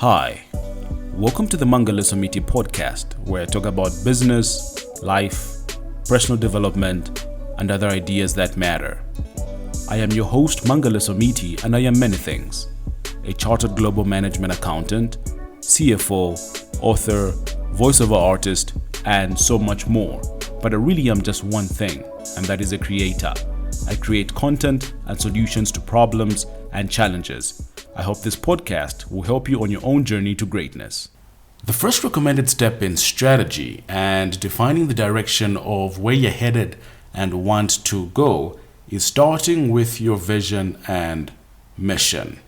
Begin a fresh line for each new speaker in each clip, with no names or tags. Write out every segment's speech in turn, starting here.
Hi, welcome to the Mangala Samiti podcast, where I talk about business, life, personal development, and other ideas that matter. I am your host, Mangala Samiti, and I am many things: a chartered global management accountant, CFO, author, voiceover artist, and so much more. But I really am just one thing, and that is a creator. I create content and solutions to problems and challenges. I hope this podcast will help you on your own journey to greatness. The first recommended step in strategy and defining the direction of where you're headed and want to go is starting with your vision and mission.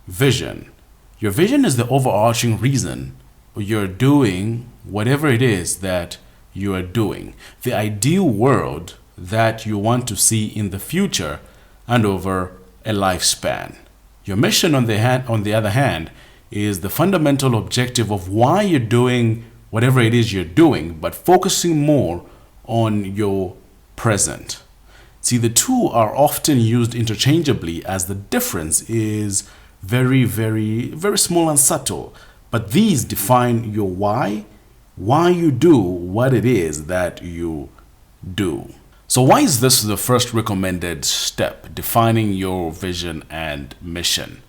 Vision. Your vision is the overarching reason you're doing whatever it is that you are doing, the ideal world that you want to see in the future and over a lifespan. Your mission, on the other hand, is the fundamental objective of why you're doing whatever it is you're doing, but focusing more on your present. See, the two are often used interchangeably, as the difference is very, very, very small and subtle. But these define your why you do what it is that you do. So why is this the first recommended step, defining your vision and mission?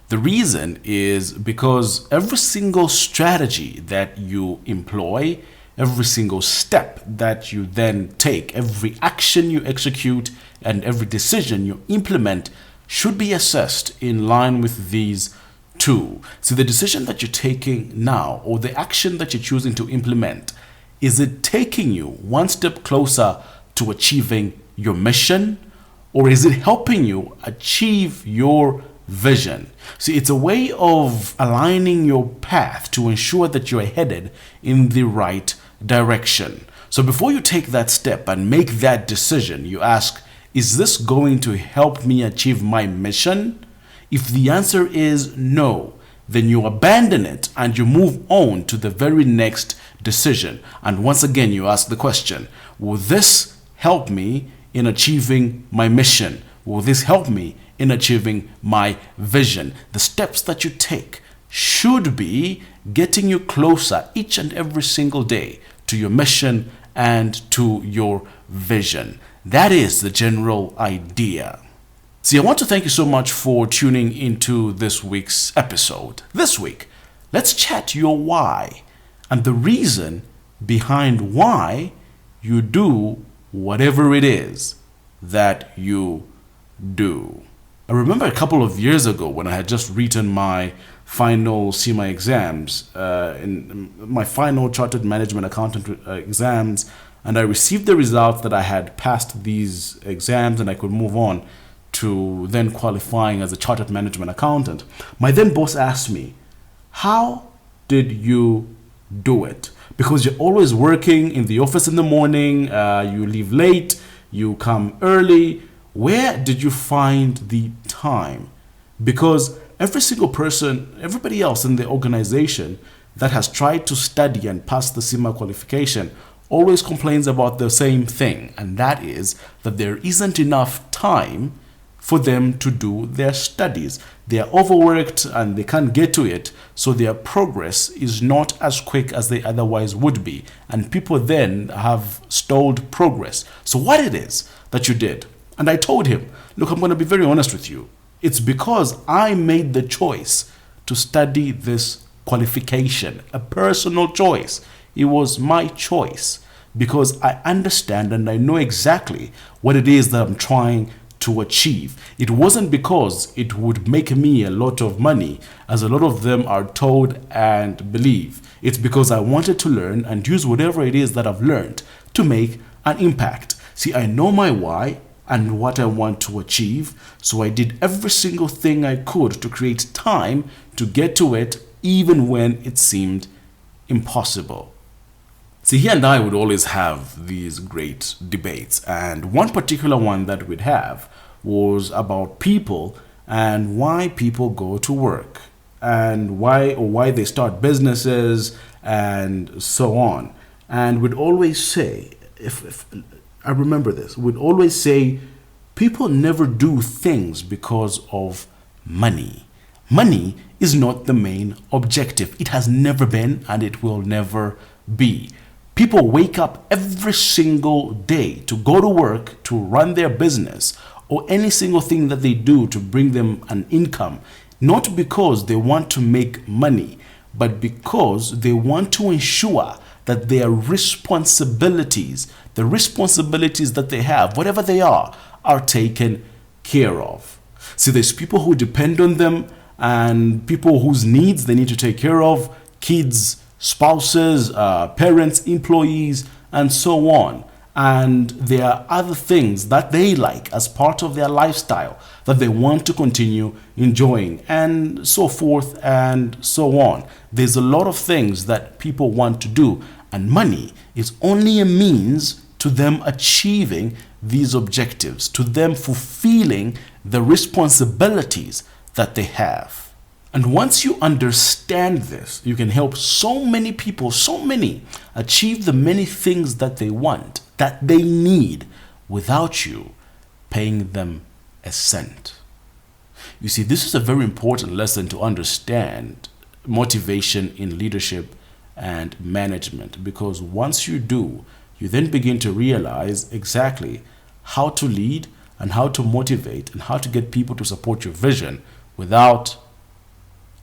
The reason is because every single strategy that you employ, every single step that you then take, every action you execute, and every decision you implement should be assessed in line with these two. So the decision that you're taking now, or the action that you're choosing to implement, is it taking you one step closer to achieving your mission, or is it helping you achieve your vision? See, it's a way of aligning your path to ensure that you're headed in the right direction. So before you take that step and make that decision, you ask, is this going to help me achieve my mission? If the answer is no, then you abandon it and you move on to the very next decision. And once again, you ask the question, will this help me in achieving my mission? Will this help me in achieving my vision? The steps that you take should be getting you closer each and every single day to your mission and to your vision. That is the general idea. See, I want to thank you so much for tuning into this week's episode. This week, let's chat your why and the reason behind why you do whatever it is that you do. I remember a couple of years ago when I had just written my final CMA exams, in my final Chartered Management Accountant exams, and I received the results that I had passed these exams and I could move on to then qualifying as a Chartered Management Accountant. My then boss asked me, how did you do it? Because you're always working in the office in the morning, you leave late, you come early. Where did you find the time? Because every single person, everybody else in the organization that has tried to study and pass the CMA qualification always complains about the same thing, and that is that there isn't enough time for them to do their studies. They are overworked and they can't get to it, so their progress is not as quick as they otherwise would be, and people then have stalled progress. So what it is that you did, and I told him, look, I'm going to be very honest with you. It's because I made the choice to study this qualification, a personal choice. It was my choice because I understand and I know exactly what it is that I'm trying to achieve. It wasn't because it would make me a lot of money, as a lot of them are told and believe. It's because I wanted to learn and use whatever it is that I've learned to make an impact. See, I know my why and what I want to achieve, so I did every single thing I could to create time to get to it, even when it seemed impossible. See, he and I would always have these great debates, and one particular one that we'd have was about people and why people go to work and why they start businesses and so on. And we'd always say, if I remember this, we'd always say people never do things because of money. Money is not the main objective. It has never been, and it will never be. People wake up every single day to go to work, to run their business, or any single thing that they do to bring them an income, not because they want to make money, but because they want to ensure that their responsibilities, the responsibilities that they have, whatever they are taken care of. See, there's people who depend on them and people whose needs they need to take care of, kids, spouses, parents, employees, and so on. And there are other things that they like as part of their lifestyle that they want to continue enjoying, and so forth and so on. There's a lot of things that people want to do, and money is only a means to them achieving these objectives, to them fulfilling the responsibilities that they have. And once you understand this, you can help so many people, achieve the many things that they want, that they need, without you paying them a cent. You see, this is a very important lesson to understand motivation in leadership and management, because once you do, you then begin to realize exactly how to lead and how to motivate and how to get people to support your vision without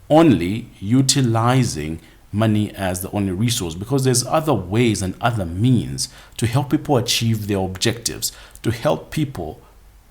only utilizing money as the only resource, because there's other ways and other means to help people achieve their objectives, to help people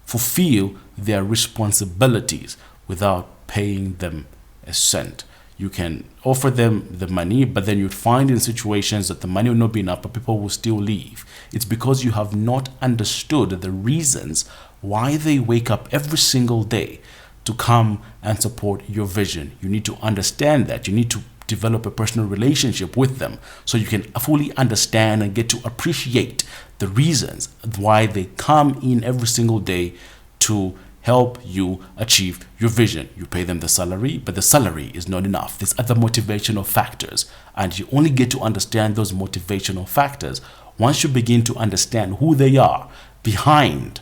fulfill their responsibilities without paying them a cent. You can offer them the money, but then you'd find in situations that the money will not be enough, but people will still leave. It's because you have not understood the reasons why they wake up every single day to come and support your vision. You need to understand that. You need to develop a personal relationship with them so you can fully understand and get to appreciate the reasons why they come in every single day to help you achieve your vision. You pay them the salary, but the salary is not enough. There's other motivational factors, and you only get to understand those motivational factors once you begin to understand who they are behind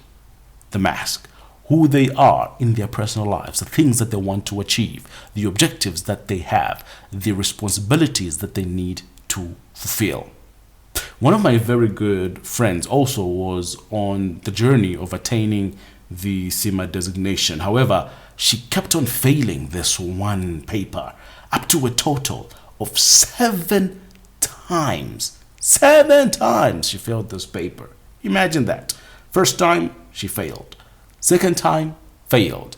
the mask, who they are in their personal lives, the things that they want to achieve, the objectives that they have, the responsibilities that they need to fulfill. One of my very good friends also was on the journey of attaining the CIMA designation. However, she kept on failing this one paper up to a total of 7 times. 7 times she failed this paper. Imagine that. First time, she failed. Second time, failed.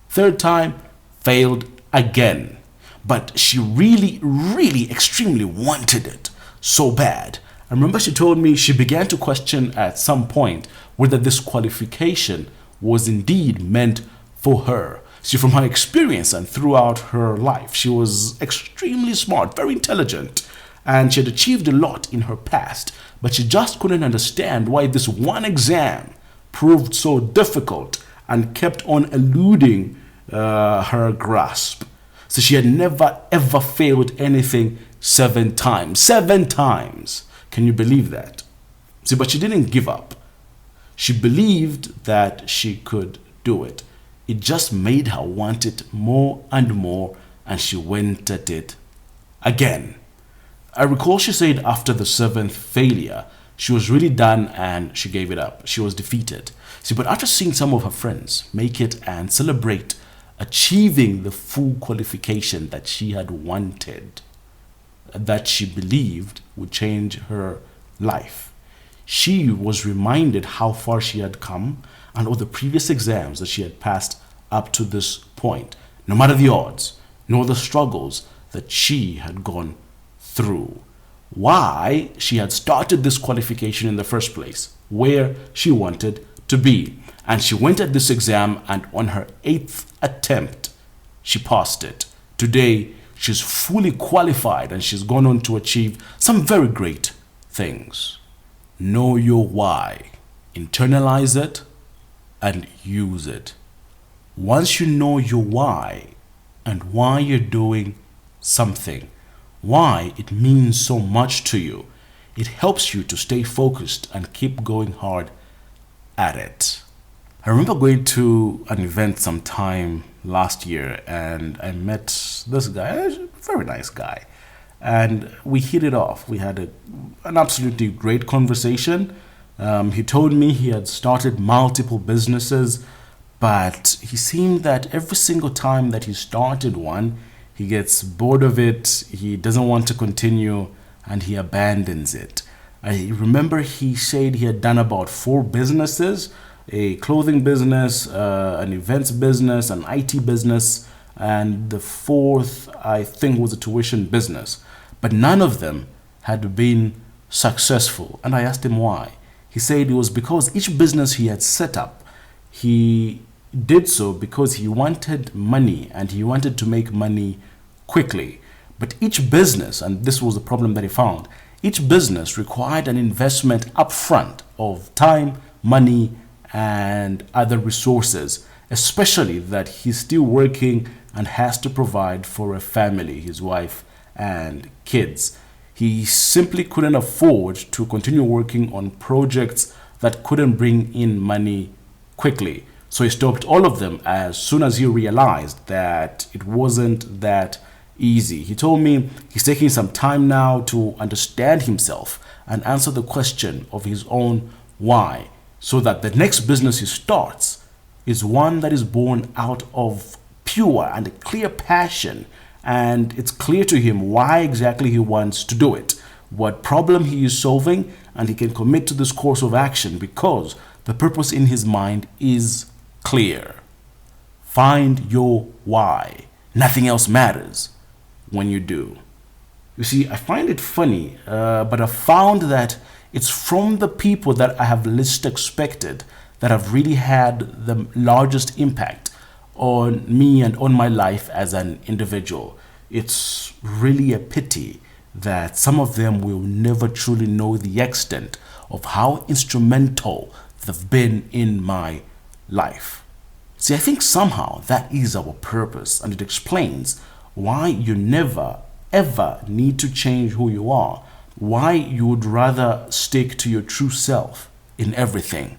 Third time, failed again. But she really extremely wanted it so bad. I remember she told me she began to question at some point whether this qualification was indeed meant for her. See, from her experience and throughout her life, she was extremely smart, very intelligent, and she had achieved a lot in her past, but she just couldn't understand why this one exam proved so difficult and kept on eluding her grasp. So she had never ever failed anything 7 times. 7 times. Can you believe that? See, but she didn't give up. She believed that she could do it. It just made her want it more and more, and she went at it again. I recall she said after the 7th failure, she was really done and she gave it up. She was defeated. See, but after seeing some of her friends make it and celebrate achieving the full qualification that she had wanted, that she believed would change her life, she was reminded how far she had come and all the previous exams that she had passed up to this point, no matter the odds, nor the struggles that she had gone through. Why she had started this qualification in the first place, where she wanted to be. And she went at this exam, and on her 8th attempt, she passed it. Today, she's fully qualified and she's gone on to achieve some very great things. Know your why. Internalize it and use it. Once you know your why and why you're doing something, why it means so much to you, it helps you to stay focused and keep going hard at it. I remember going to an event sometime last year and I met this guy, a very nice guy, and we hit it off. We had an absolutely great conversation. He told me he had started multiple businesses, but he seemed that every single time that he started one, he gets bored of it, he doesn't want to continue, and he abandons it. I remember he said he had done about 4 businesses: a clothing business, an events business, an IT business, and the 4th, I think, was a tuition business. But none of them had been successful. And I asked him why. He said it was because each business he had set up, he did so because he wanted money and he wanted to make money quickly. But each business, and this was the problem that he found, each business required an investment upfront of time, money, and other resources, especially that he's still working and has to provide for a family, his wife and kids. He simply couldn't afford to continue working on projects that couldn't bring in money quickly. So he stopped all of them as soon as he realized that it wasn't that easy. He told me he's taking some time now to understand himself and answer the question of his own why, so that the next business he starts is one that is born out of pure and a clear passion, and it's clear to him why exactly he wants to do it, what problem he is solving, and he can commit to this course of action because the purpose in his mind is clear. Find your why. Nothing else matters when you do. You see, I find it funny, but I found that it's from the people that I have least expected that have really had the largest impact on me and on my life as an individual. It's really a pity that some of them will never truly know the extent of how instrumental they've been in my life. See, I think somehow that is our purpose, and it explains why you never ever need to change who you are, why you would rather stick to your true self in everything.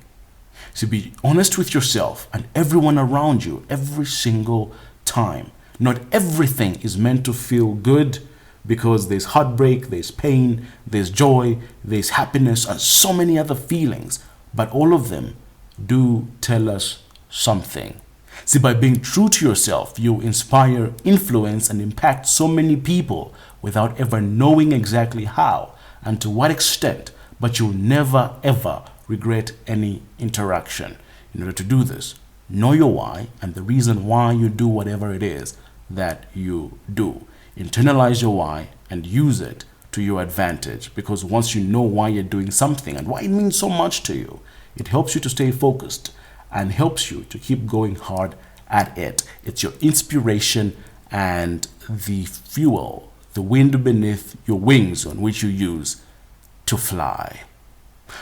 So be honest with yourself and everyone around you every single time. Not everything is meant to feel good, because there's heartbreak, there's pain, there's joy, there's happiness, and so many other feelings. But all of them do tell us something. See, by being true to yourself, you inspire, influence, and impact so many people without ever knowing exactly how and to what extent, but you'll never ever regret any interaction. In order to do this, know your why and the reason why you do whatever it is that you do. Internalize your why and use it to your advantage, because once you know why you're doing something and why it means so much to you, it helps you to stay focused and helps you to keep going hard at it. It's your inspiration and the fuel, the wind beneath your wings on which you use to fly.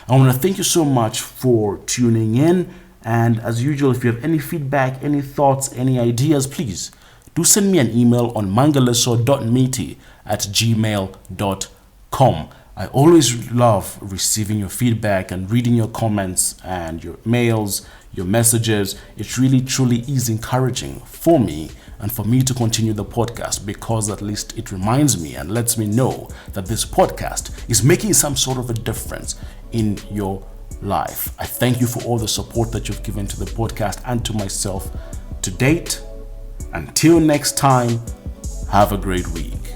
I want to thank you so much for tuning in. And as usual, if you have any feedback, any thoughts, any ideas, please do send me an email on mangaleso.meaty@gmail.com. I always love receiving your feedback and reading your comments and your mails, your messages. It really, truly is encouraging for me and for me to continue the podcast, because at least it reminds me and lets me know that this podcast is making some sort of a difference in your life. I thank you for all the support that you've given to the podcast and to myself to date. Until next time, have a great week.